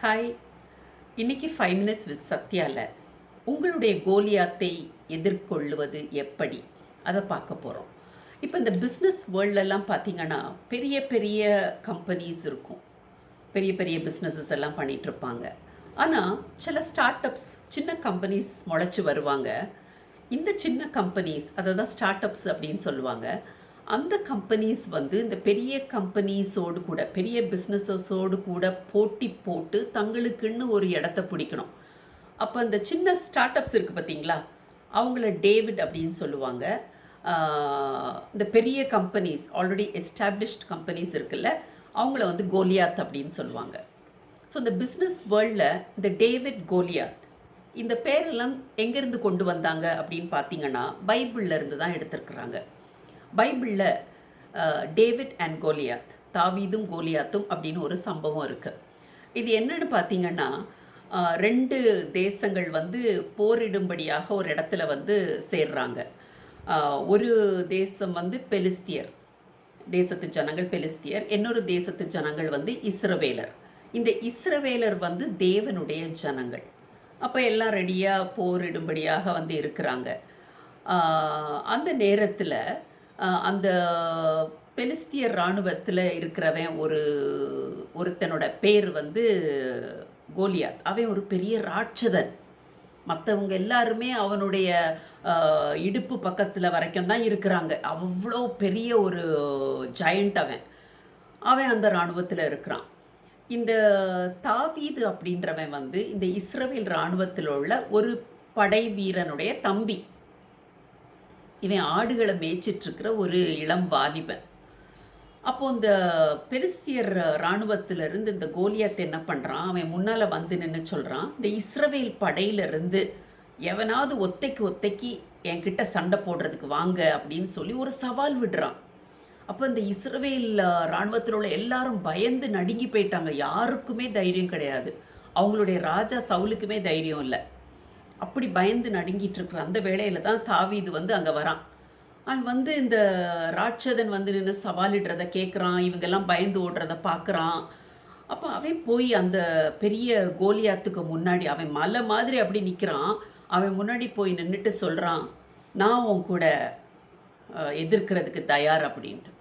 Hi. இன்னைக்கு 5 minutes with சத்யால உங்களுடைய கோலியாத்தை எதிர்கொள்வது எப்படி அதை பார்க்க போகிறோம். இப்போ இந்த பிஸ்னஸ் வேர்ல்டெல்லாம் பார்த்தீங்கன்னா பெரிய பெரிய கம்பெனிஸ் இருக்கும், பெரிய பெரிய பிஸ்னஸஸ் எல்லாம் பண்ணிகிட்ருப்பாங்க. ஆனால் சில ஸ்டார்ட் அப்ஸ் சின்ன கம்பெனிஸ் முளைச்சி வருவாங்க. இந்த சின்ன கம்பெனிஸ் அதை தான் ஸ்டார்ட் அப்ஸ் அப்படின்னு சொல்லுவாங்க. அந்த கம்பெனிஸ் வந்து இந்த பெரிய கம்பெனிஸோடு கூட பெரிய பிஸ்னஸஸோடு கூட போட்டி போட்டு தங்களுக்குன்னு ஒரு இடத்த பிடிக்கணும். அப்போ இந்த சின்ன ஸ்டார்ட் அப்ஸ் இருக்குது பார்த்தீங்களா, அவங்கள டேவிட் அப்படின்னு சொல்லுவாங்க. இந்த பெரிய கம்பெனிஸ் ஆல்ரெடி எஸ்டாப்ளிஷ்ட் கம்பெனிஸ் இருக்குல்ல, அவங்கள வந்து கோலியாத் அப்படின்னு சொல்லுவாங்க. ஸோ இந்த பிஸ்னஸ் வேர்ல்டில் இந்த டேவிட் கோலியாத் இந்த பேரெல்லாம் எங்கேருந்து கொண்டு வந்தாங்க அப்படின்னு பார்த்தீங்கன்னா பைபிளில் இருந்து தான் எடுத்துருக்குறாங்க. பைபிளில் டேவிட் அண்ட் கோலியாத், தாவீதும் கோலியாத்தும் அப்படின்னு ஒரு சம்பவம் இருக்குது. இது என்னன்னு பார்த்தீங்கன்னா, ரெண்டு தேசங்கள் வந்து போரிடும்படியாக ஒரு இடத்துல வந்து சேர்றாங்க. ஒரு தேசம் வந்து பெலிஸ்தியர் தேசத்து ஜனங்கள் பெலிஸ்தியர், இன்னொரு தேசத்து ஜனங்கள் வந்து இஸ்ரவேலர். இந்த இஸ்ரவேலர் வந்து தேவனுடைய ஜனங்கள். அப்போ எல்லாம் ரெடியாக போரிடும்படியாக வந்து இருக்கிறாங்க. அந்த நேரத்தில் அந்த பெலிஸ்தியர் இராணுவத்தில் இருக்கிறவன் ஒருத்தனோட பேர் வந்து கோலியாத். அவன் ஒரு பெரிய ராட்சதன். மற்றவங்க எல்லாருமே அவனுடைய இடுப்பு பக்கத்தில் வரைக்கும் தான் இருக்கிறாங்க. அவ்வளோ பெரிய ஒரு ஜெயண்ட் அவன் அந்த இராணுவத்தில் இருக்கிறான். இந்த தாவீது அப்படின்றவன் வந்து இந்த இஸ்ரவேல் இராணுவத்தில் உள்ள ஒரு படை வீரனுடைய தம்பி. இவன் ஆடுகளை மேய்ச்சிட்ருக்கிற ஒரு இளம் வாலிபன். அப்போது இந்த பெலிஸ்தியர் இராணுவத்திலிருந்து இந்த கோலியாத் என்ன பண்ணுறான், அவன் முன்னால் வந்து நின்று சொல்கிறான், இந்த இஸ்ரவேல் படையிலிருந்து எவனாவது ஒத்தைக்கு என்கிட்ட சண்டை போடுறதுக்கு வாங்க அப்படின்னு சொல்லி ஒரு சவால் விடுறான். அப்போ இந்த இஸ்ரவேல் இராணுவத்தில் உள்ள எல்லாரும் பயந்து நடுங்கி போயிட்டாங்க. யாருக்குமே தைரியம் கிடையாது. அவங்களுடைய ராஜா சவுலுக்குமே தைரியம் இல்லை. அப்படி பயந்து நடுங்கிட்டு இருக்கிற அந்த வேளையில் தான் தாவீது வந்து அங்கே வரான். அவன் வந்து இந்த ராட்சதன் வந்து நின்று சவாலிடுறத கேட்குறான், இவங்கெல்லாம் பயந்து ஓடுறத பார்க்குறான். அப்போ அவன் போய் அந்த பெரிய கோலியாத்துக்கு முன்னாடி, அவன் மலை மாதிரி அப்படி நிற்கிறான், அவன் முன்னாடி போய் நின்றுட்டு சொல்கிறான், நான் உன் கூட எதிர்க்கிறதுக்கு தயார் அப்படின்ட்டு.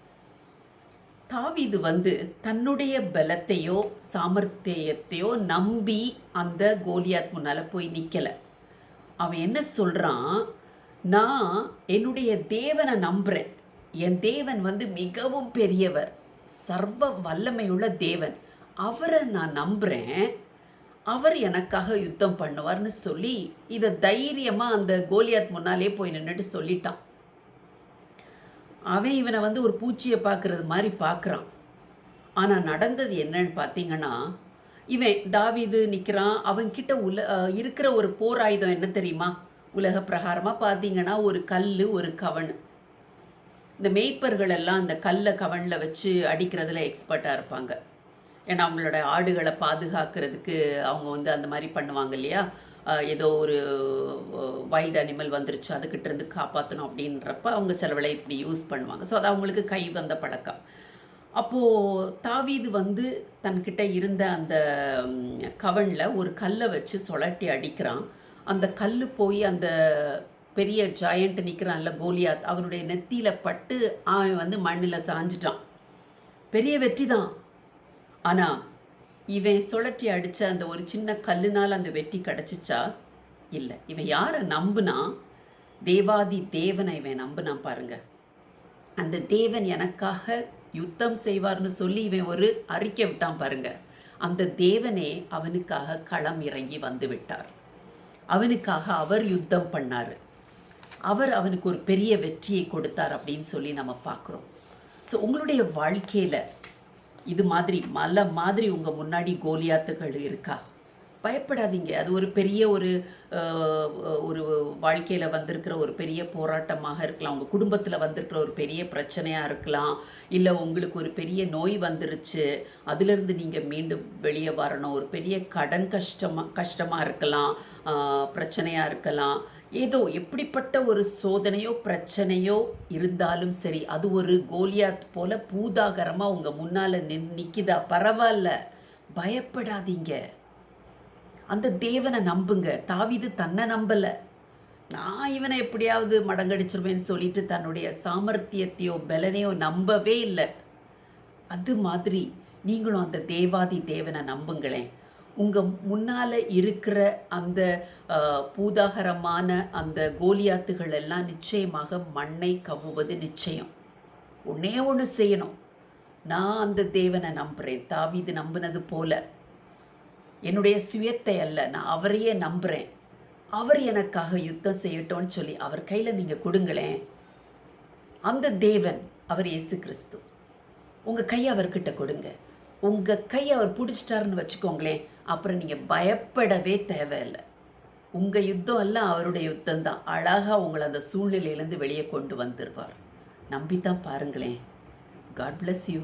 தாவீது வந்து தன்னுடைய பலத்தையோ சாமர்த்தியத்தையோ நம்பி அந்த கோலியாத் முன்னால் போய் நிற்கலை. அவன் என்ன சொல்கிறான், நான் என்னுடைய தேவனை நம்புகிறேன். என் தேவன் வந்து மிகவும் பெரியவர், சர்வ வல்லமையுள்ள தேவன். அவரை நான் நம்புகிறேன், அவர் எனக்காக யுத்தம் பண்ணுவார்னு சொல்லி இதை தைரியமாக அந்த கோலியாத் முன்னாலே போய் நின்றுட்டு சொல்லிட்டான். அவன் இவனை வந்து ஒரு பூச்சியை பார்க்குறது மாதிரி பார்க்குறான். ஆனால் நடந்தது என்னன்னு பார்த்தீங்கன்னா, இவன் தாவீது நிற்கிறான். அவன்கிட்ட இருக்கிற ஒரு போர் ஆயுதம் என்ன தெரியுமா? உலக பிரகாரமாக பார்த்தீங்கன்னா ஒரு கல், ஒரு கவன். இந்த மேய்ப்பர்கள் எல்லாம் அந்த கல்லை கவனில் வச்சு அடிக்கிறதுல எக்ஸ்பர்ட்டாக இருப்பாங்க. ஏன்னா அவங்களோட ஆடுகளை பாதுகாக்கிறதுக்கு அவங்க வந்து அந்த மாதிரி பண்ணுவாங்க இல்லையா. ஏதோ ஒரு வைல்டு அனிமல் வந்துருச்சு, அதுக்கிட்ட இருந்து காப்பாற்றணும் அப்படின்றப்ப அவங்க சிலவளை இப்படி யூஸ் பண்ணுவாங்க. ஸோ அது அவங்களுக்கு கை வந்த பழக்கம். அப்போது தாவீது வந்து தன்கிட்ட இருந்த அந்த கவனில் ஒரு கல்லை வச்சு சுழட்டி அடிக்கிறான். அந்த கல் போய் அந்த பெரிய ஜாயண்ட் நிற்கிறான்ல கோலியாத், அவனுடைய நெத்தியில் பட்டு அவன் வந்து மண்ணில் சாஞ்சிட்டான். பெரிய வெற்றி தான். ஆனால் இவன் சுழட்டி அடித்த அந்த ஒரு சின்ன கல்லுனால் அந்த வெற்றி கிடச்சிச்சா? இல்லை. இவன் யாரை நம்புனா? தேவாதி தேவனை இவன் நம்புனான் பாருங்க. அந்த தேவன் எனக்காக யுத்தம் செய்வார்னு சொல்லி இவன் ஒரு அறிக்கை விட்டான் பாருங்க. அந்த தேவனே அவனுக்காக களம் இறங்கி வந்து விட்டார். அவனுக்காக அவர் யுத்தம் பண்ணார். அவர் அவனுக்கு ஒரு பெரிய வெற்றியை கொடுத்தார் அப்படின்னு சொல்லி நம்ம பார்க்குறோம். ஸோ உங்களுடைய வாழ்க்கையில் இது மாதிரி மலை மாதிரி உங்கள் முன்னாடி கோலியாத்துகள் இருக்கா? பயப்படாதீங்க. அது ஒரு பெரிய ஒரு வாழ்க்கையில் வந்திருக்கிற ஒரு பெரிய போராட்டமாக இருக்கலாம், உங்கள் குடும்பத்தில் வந்திருக்கிற ஒரு பெரிய பிரச்சனையாக இருக்கலாம், இல்லை உங்களுக்கு ஒரு பெரிய நோய் வந்துருச்சு, அதிலிருந்து நீங்கள் மீண்டும் வெளியே வரணும், ஒரு பெரிய கடன் கஷ்டமாக இருக்கலாம், பிரச்சனையாக இருக்கலாம். ஏதோ எப்படிப்பட்ட ஒரு சோதனையோ பிரச்சனையோ இருந்தாலும் சரி, அது ஒரு கோலியாத் போல பூதாகரமாக உங்கள் முன்னால் நிற்கிதா? பரவாயில்ல, பயப்படாதீங்க. அந்த தேவனை நம்புங்க. தாவீது தன்னை நம்பலை. நான் இவனை எப்படியாவது மடங்கடிச்சிருவேன்னு சொல்லிட்டு தன்னுடைய சாமர்த்தியத்தையோ பலனையோ நம்பவே இல்லை. அது மாதிரி நீங்களும் அந்த தேவாதி தேவனை நம்புங்களேன். உங்கள் முன்னால் இருக்கிற அந்த பூதாகரமான அந்த கோலியாத்துகள் எல்லாம் நிச்சயமாக மண்ணை கவ்வுவது நிச்சயம். ஒன்றே ஒன்று செய்யணும். நான் அந்த தேவனை நம்புகிறேன், தாவீது நம்பினது போல. என்னுடைய சுயத்தை அல்ல, நான் அவரையே நம்புகிறேன். அவர் எனக்காக யுத்தம் செய்யட்டோன்னு சொல்லி அவர் கையில் நீங்கள் கொடுங்களேன். அந்த தேவன் அவர் இயேசு கிறிஸ்து. உங்கள் கையை அவர்கிட்ட கொடுங்க. உங்கள் கையை அவர் பிடிச்சிட்டாருன்னு வச்சுக்கோங்களேன், அப்புறம் நீங்கள் பயப்படவே தேவையில்லை. உங்கள் யுத்தம் எல்லாம் அவருடைய யுத்தம்தான். அழகாக உங்களை அந்த சூழ்நிலையிலேருந்து வெளியே கொண்டு வந்துடுவார். நம்பித்தான் பாருங்களேன். God bless you.